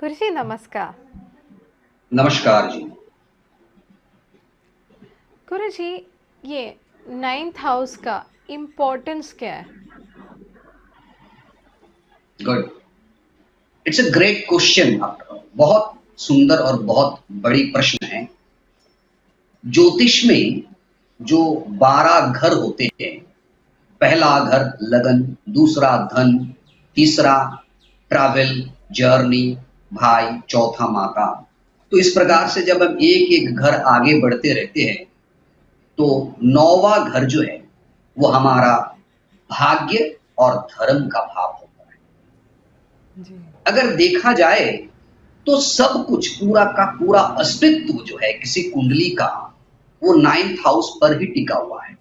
गुरुजी नमस्कार। नमस्कार जी। गुरुजी, ये 9th हाउस का इम्पोर्टेंस क्या है? Good. It's a great question. बहुत सुंदर और बहुत बड़ी प्रश्न है। ज्योतिष में जो 12 घर होते हैं, पहला घर लगन, दूसरा धन, तीसरा ट्रैवल जर्नी, भाई, चौथा माता। तो इस प्रकार से जब हम एक एक घर आगे बढ़ते रहते हैं तो 9वां घर जो है वो हमारा भाग्य और धर्म का भाव होता है। जी। अगर देखा जाए तो सब कुछ पूरा का पूरा अस्तित्व जो है किसी कुंडली का वो 9th हाउस पर ही टिका हुआ है।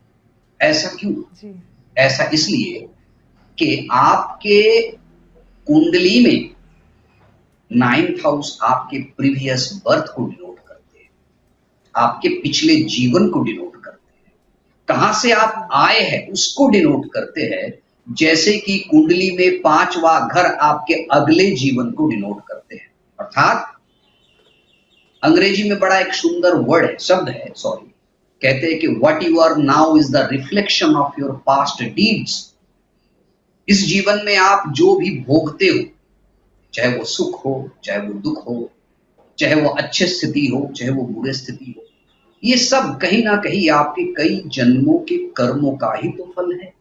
ऐसा क्यों? जी। ऐसा इसलिए कि आपके कुंडली में 9th हाउस आपके प्रीवियस बर्थ को डिनोट करते हैं, आपके पिछले जीवन को डिनोट करते हैं, कहां से आप आए हैं उसको डिनोट करते हैं। जैसे कि कुंडली में 5वां घर आपके अगले जीवन को डिनोट करते हैं। अर्थात अंग्रेजी में बड़ा एक सुंदर वर्ड है, शब्द है, सॉरी, कहते हैं कि what you are now is the reflection of your past deeds. इस जीवन में आप जो भी भोगते हो, चाहे वो सुख हो, चाहे वो दुख हो, चाहे वो अच्छी स्थिति हो, चाहे वो बुरी स्थिति हो, ये सब कहीं ना कहीं आपके कई जन्मों के कर्मों का ही तो फल है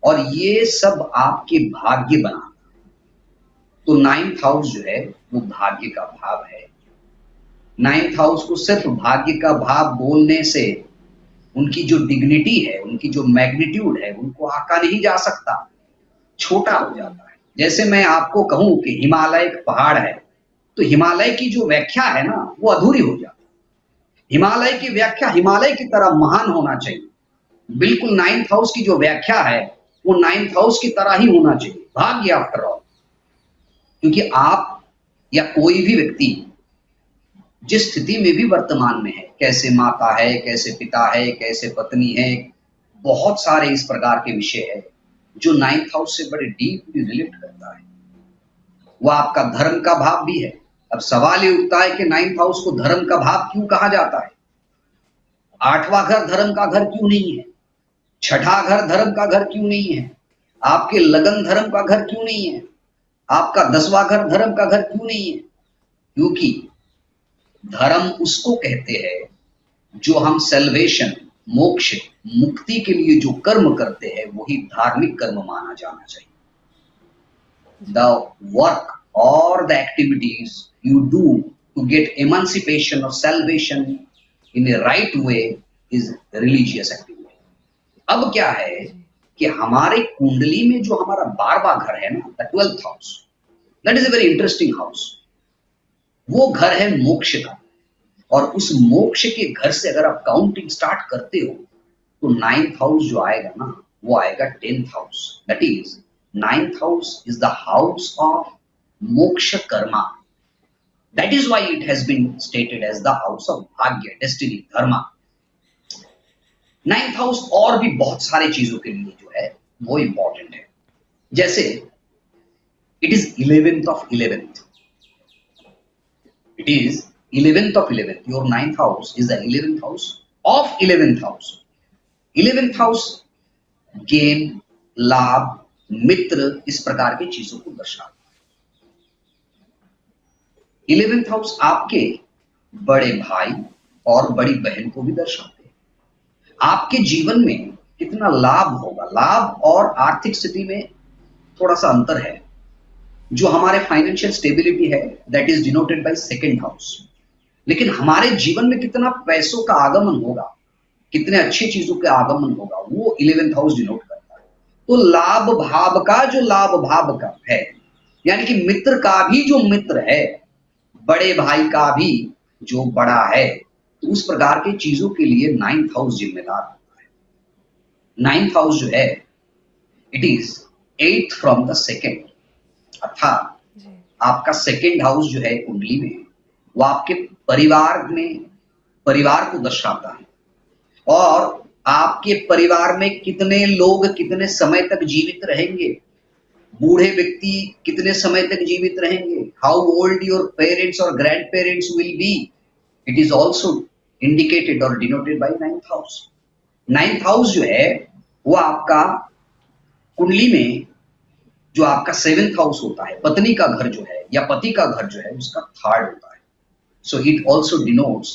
और ये सब आपके भाग्य बनाता है। तो 9th हाउस जो है वो भाग्य का भाव है। 9th हाउस को सिर्फ भाग्य का भाव बोलने से उनकी जो डिग्निटी है, उनकी जो मैग्नीट्यूड है, उनको आंका नहीं जा सकता, छोटा हो जाता है। जैसे मैं आपको कहूं कि हिमालय एक पहाड़ है, तो हिमालय की जो व्याख्या है ना वो अधूरी हो जाती है। हिमालय की व्याख्या हिमालय की तरह महान होना चाहिए। बिल्कुल 9th हाउस की जो व्याख्या है वो 9th हाउस की तरह ही होना चाहिए, भाग्य आफ्टर ऑल। क्योंकि आप या कोई भी व्यक्ति जिस स्थिति में भी वर्तमान में है, कैसे माता है, कैसे पिता है, कैसे पत्नी है, बहुत सारे इस प्रकार के विषय है जो 9th हाउस से बड़े डीपली रिलेट करता है। वह आपका धर्म का भाव भी है। अब सवाल ये उठता है कि 9th हाउस को धर्म का भाव क्यों कहा जाता है? 8वां घर धर्म का घर क्यों नहीं है? छठा घर धर्म का घर क्यों नहीं है? आपके लगन धर्म का घर क्यों नहीं है? आपका 10वां घर धर्म का घर क्यों नहीं है? क्योंकि धर्म उसको कहते हैं जो हम सेल्वेशन, मोक्ष, मुक्ति के लिए जो कर्म करते हैं वही धार्मिक कर्म माना जाना चाहिए। द वर्क और the activities you do to get emancipation और salvation in a right way is religious activity. अब क्या है कि हमारे कुंडली में जो हमारा 12वां घर है ना, the 12th house, that is a very interesting house. वो घर है मोक्ष का। और उस मोक्ष के घर से अगर आप काउंटिंग स्टार्ट करते हो तो 9th हाउस जो आएगा ना वो आएगा 10th house. That is 9th house is the house of moksha karma. That is why it has been stated as the house of bhagya, destiny, dharma. 9th house और भी बहुत सारी चीजों के लिए जो है वो इंपॉर्टेंट है। जैसे it is 11th of 11th। It is 11th of 11th. Your 9th house is the 11th house of 11th house. 11th house gain, लाभ, मित्र, इस प्रकार की चीजों को दर्शाता है। 11th हाउस आपके बड़े भाई और बड़ी बहन को भी दर्शाते हैं। आपके जीवन में कितना लाभ होगा, लाभ और आर्थिक स्थिति में थोड़ा सा अंतर है। जो हमारे फाइनेंशियल स्टेबिलिटी है that is denoted by 2nd house. लेकिन हमारे जीवन में कितना पैसों का आगमन होगा, कितने अच्छी चीजों का आगमन होगा, वो 11th हाउस डिनोट करता है। तो लाभ भाव का जो लाभ भाव का है, यानी कि मित्र का भी जो मित्र है, बड़े भाई का भी जो बड़ा है, तो उस प्रकार की चीजों के लिए 9th हाउस जिम्मेदार होता है। 9th हाउस जो है it is 8th from the 2nd। अर्थात आपका 2nd हाउस जो है कुंडली में वो आपके परिवार को दर्शाता है और आपके परिवार में कितने लोग कितने समय तक जीवित रहेंगे, बूढ़े व्यक्ति कितने समय तक जीवित रहेंगे, हाउ ओल्ड योर पेरेंट्स और grandparents will be, it is also indicated और denoted by ninth house. Ninth house जो है वो आपका कुंडली में जो आपका सेवेंथ हाउस होता है, पत्नी का घर जो है या पति का घर जो है उसका थर्ड होता है। So it also denotes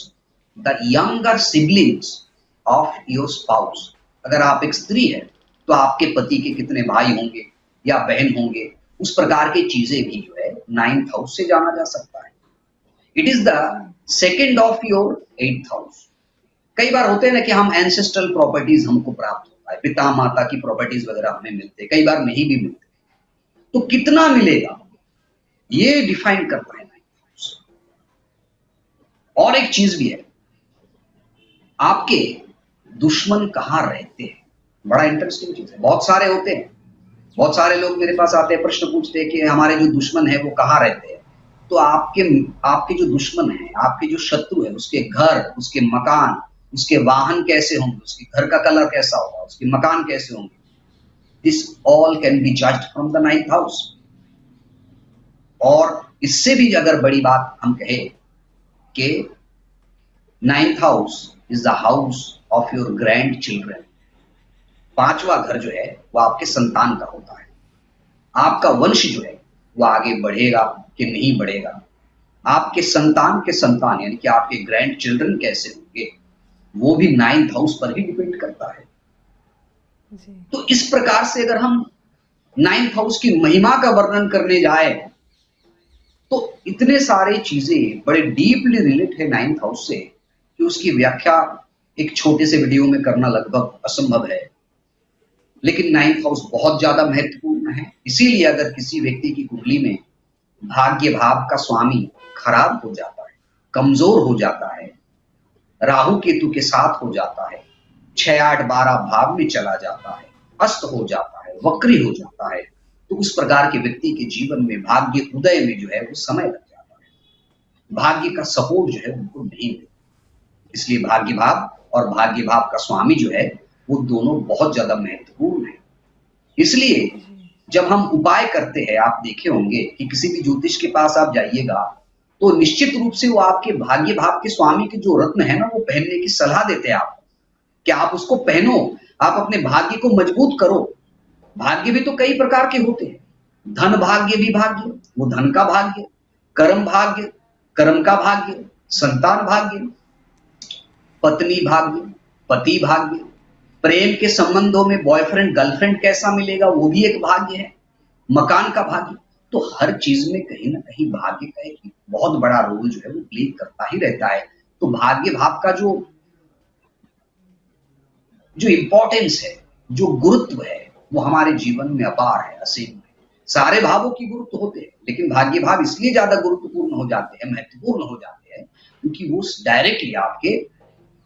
the younger siblings of your spouse. अगर आप एक स्त्री है तो आपके पति के कितने भाई होंगे या बहन होंगे, उस प्रकार की चीजें भी जो है नाइन्थ हाउस से जाना जा सकता है। It is the second of your eighth house. कई बार होते हैं ना कि हम एंसेस्ट्रल प्रॉपर्टीज हमको प्राप्त होता है, पिता माता की प्रॉपर्टीज वगैरह हमें मिलते हैं, कई बार नहीं भी मिलते, तो कितना मिलेगा ये डिफाइन करता है नाइन्थ हाउस। और एक चीज भी है, आपके दुश्मन कहाँ रहते हैं, बड़ा इंटरेस्टिंग चीज है। बहुत सारे होते हैं, बहुत सारे लोग मेरे पास आते हैं, प्रश्न पूछते हैं कि हमारे जो दुश्मन है वो कहाँ रहते हैं। तो आपके आपके जो दुश्मन है, आपके जो शत्रु है, उसके घर, उसके मकान, उसके वाहन कैसे होंगे, उसके घर का कलर कैसा होगा, उसके मकान कैसे होंगे, this all can be judged from the ninth house. और इससे भी अगर बड़ी बात हम कहें कि ninth house is the house of your grand children. पांचवा घर जो है वो आपके संतान का होता है। आपका वंश जो है वो आगे बढ़ेगा कि नहीं बढ़ेगा, आपके संतान के संतान यानी कि आपके ग्रैंड चिल्ड्रन कैसे होंगे, वो भी नाइन्थ हाउस पर ही डिपेंड करता है। जी। तो इस प्रकार से अगर हम नाइन्थ हाउस की महिमा का वर्णन करने जाए तो इतने सारे चीजें बड़े डीपली रिलेट है नाइन्थ हाउस से कि उसकी व्याख्या एक छोटे से वीडियो में करना लगभग असंभव है। लेकिन नाइन्थ हाउस बहुत ज्यादा महत्वपूर्ण है। इसीलिए अगर किसी व्यक्ति की कुंडली में भाग्य भाव का स्वामी खराब हो जाता है, कमजोर हो जाता है, राहु केतु के साथ हो जाता है, 6, 8, 12 भाव में चला जाता है, अस्त हो जाता है, वक्री हो जाता है, तो उस प्रकार के व्यक्ति के जीवन में भाग्य उदय में जो है वो समय लग जाता है, भाग्य का सपोर्ट जो है उनको नहीं मिलता। इसलिए भाग्य भाव और भाग्य भाव का स्वामी जो है वो दोनों बहुत ज्यादा महत्वपूर्ण है। इसलिए जब हम उपाय करते हैं, आप देखे होंगे कि किसी भी ज्योतिष के पास आप जाइएगा तो निश्चित रूप से वो आपके भाग्य भाव के स्वामी के जो रत्न है ना वो पहनने की सलाह देते हैं आपको कि आप उसको पहनो, आप अपने भाग्य को मजबूत करो। भाग्य भी तो कई प्रकार के होते हैं, धन भाग्य भी भाग्य, वो धन का भाग्य, कर्म भाग्य, कर्म का भाग्य, संतान भाग्य, पत्नी भाग्य, पति भाग्य, प्रेम के संबंधों में बॉयफ्रेंड गर्लफ्रेंड कैसा मिलेगा वो भी एक भाग्य है, मकान का भाग्य। तो हर चीज में कहीं ना कहीं भाग्य का एक बहुत बड़ा रोल जो है वो प्ले करता ही रहता है। तो भाग्य भाव का जो जो इंपॉर्टेंस है, जो गुरुत्व है, वो हमारे जीवन में अपार है, असीम है। सारे भावों की गुरुत्व होते हैं, लेकिन भाग्य भाव इसलिए ज्यादा गुरुत्वपूर्ण हो जाते हैं, महत्वपूर्ण हो जाते हैं, क्योंकि वो डायरेक्टली आपके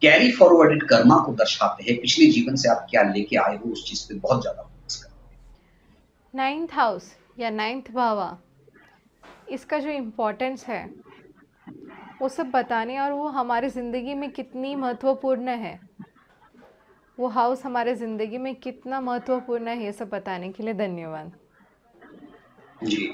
कैरी फॉरवर्डेड कर्मा को दर्शाते हैं। पिछले जीवन से आप क्या लेके आए हो उस चीज पे बहुत ज्यादा फोकस करते हैं। नाइन्थ हाउस या नाइन्थ भावा, इसका जो इम्पोर्टेंस है वो सब बताने और वो हमारी ज़िंदगी में कितनी महत्वपूर्ण है, वो हाउस हमारे ज़िंदगी में कितना महत्वपूर्ण है, ये सब बताने के लिए धन्यवाद। जी।